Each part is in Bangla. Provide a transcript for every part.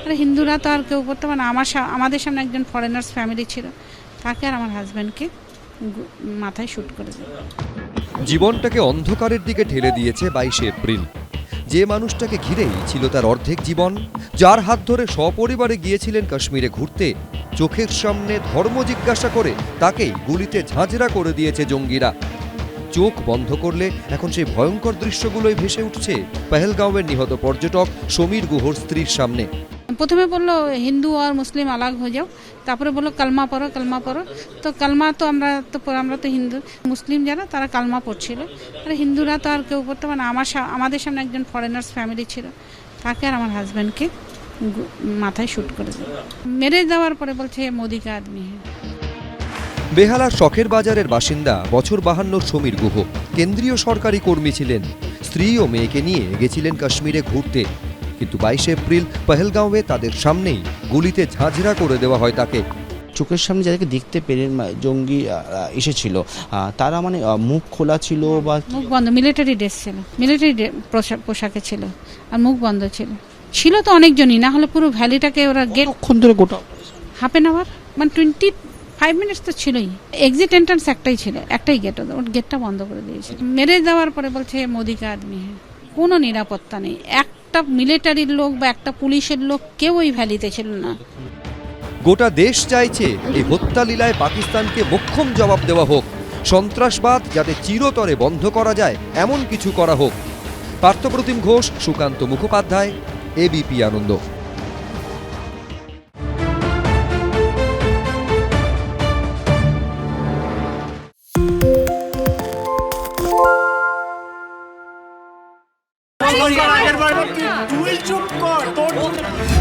আর হিন্দুরা তো আর কেউ করতে পারে না। আমাদের সামনে একজন ফরেনার্স ফ্যামিলি ছিল, তাকে আর আমার হাজব্যান্ডকে মাথায় শ্যুট করে দিল। জীবনটাকে অন্ধকারের দিকে ঠেলে দিয়েছে 22শে এপ্রিল। যে মানুষটাকে ঘিরেই ছিল তার অর্ধেক জীবন, যার হাত ধরে সপরিবারে গিয়েছিলেন কাশ্মীরে ঘুরতে, চোখের সামনে ধর্ম জিজ্ঞাসা করে তাকেই গুলিতে ঝাঁঝরা করে দিয়েছে জঙ্গিরা। চোখ বন্ধ করলে এখন সেই ভয়ঙ্কর দৃশ্যগুলোই ভেসে উঠছে পহেলগাঁওয়ের নিহত পর্যটক সমীর গুহর স্ত্রীর সামনে। প্রথমে বললো হিন্দু আর মুসলিম আলাগ হয়ে যাও, তারপরে বললো কালমা পড়ো কালমা পড়ো। তো কালমা তো আমরা তো হিন্দু, মুসলিম যারা তারা কালমা পড়ছিল, আর হিন্দুরা তো আর কেউ করতে পারে না। আমাদের সামনে একজন ফরেনার্স ফ্যামিলি ছিল, তাকে আর আমার হাজব্যান্ডকে মাথায় শ্যুট করে দিল। মেরে দেওয়ার পরে বলছে মোদি কা আদমি হ্যাঁ। বেহালার শখের বাজারের বাসিন্দা বছর 52 সমীর গুহ কেন্দ্রীয় সরকারি কর্মী ছিলেন। স্ত্রী ও মেয়েকে নিয়ে গেছিলেন কাশ্মীরে ঘুরতে, কিন্তু 22শে এপ্রিল পহেলগাঁওয়ে তাদের সামনেই গুলিতে ঝাঁঝরা করে দেওয়া হয় তাকে। চোখের সামনে যাদেরকে দেখতে পেলেন জঙ্গি এসেছিল, তারা মানে মুখ খোলা ছিল বা মুখ বন্ধ, মিলিটারি ড্রেস ছিল, মিলিটারি পোশাকে ছিল, আর মুখ বন্ধ ছিল তো অনেকজনই, না হলে পুরো ভ্যালিটাকে ওরা গেট ধরে গোটা হাফ এন আওয়ার মানে 25 মিনিটস তো ছিলই। এক্সিট এন্ট্রান্স একটাই ছিল, একটাই গেট, ওর গেটটা বন্ধ করে দিয়েছে। মেরে দেওয়ার পরে বলছে মোদি কা আদমি হ্যাঁ। কোনো নিরাপত্তা নেই, একটা মিলিটারির লোক বা একটা পুলিশের লোক কেউ ওই ভ্যালিতে ছিল না। গোটা দেশ চাইছে এই হত্যা লীলায় পাকিস্তানকে মোক্ষম জবাব দেওয়া হোক, সন্ত্রাসবাদ যাতে চিরতরে বন্ধ করা যায় এমন কিছু করা হোক। পার্থপ্রতিম ঘোষ, সুকান্ত মুখোপাধ্যায়, এবিপি আনন্দ।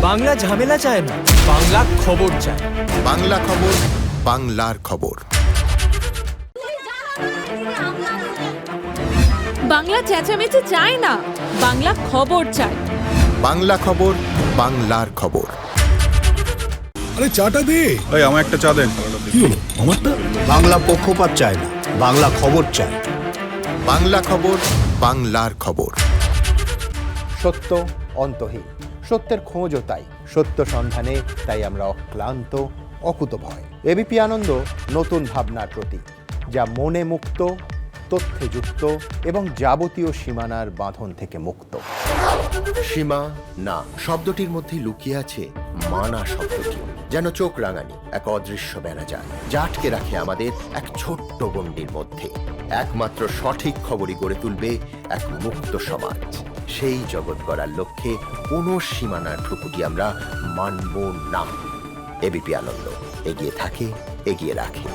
বাংলা ঝামেলা চায় না, বাংলা খবর চায়। বাংলা খবর, বাংলার খবর। বাংলা চেঁচামেচি চায় না, বাংলা খবর চায়। বাংলা খবর, বাংলার খবর। আরে চাটা দে। এই আমার একটা চা দেন। কি হলো আমারটা? বাংলা পক্ষপাত চায় না, বাংলা খবর চায়। বাংলা খবর, বাংলার খবর। সত্য অন্তহীন, সত্যের খোঁজও তাই, সত্য সন্ধানে তাই আমরা অক্লান্ত, অকুতভয়। এবিপি আনন্দ নতুন ভাবনার প্রতীক, যা মনে মুক্ত, তথ্যে যুক্ত এবং যাবতীয় সীমানার বাঁধন থেকে মুক্ত। সীমা না শব্দটির মধ্যে লুকিয়ে আছে মানা শব্দটি, যেন চোখ রাঙানি এক অদৃশ্য বেড়াজাল, যা আটকে রাখে আমাদের এক ছোট্ট গণ্ডির মধ্যে। একমাত্র সঠিক খবরই গড়ে তুলবে এক মুক্ত সমাজ। সেই জগৎ গড়ার লক্ষ্যে কোনো সীমানার ঠুকুটি আমরা মানব না। এবিপি আনন্দ এগিয়ে থাকে, এগিয়ে রাখে।